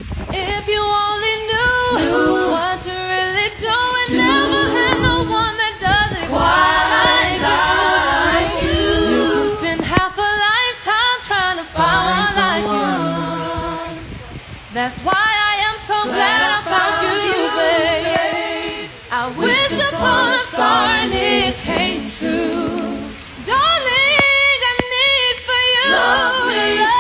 If you only knew what you really do and never had no one that does it quite like you. You can spend half a lifetime trying to find one like you. That's why I am so glad I found you, babe. I wished upon a star and it came true. Darling, I need for you to love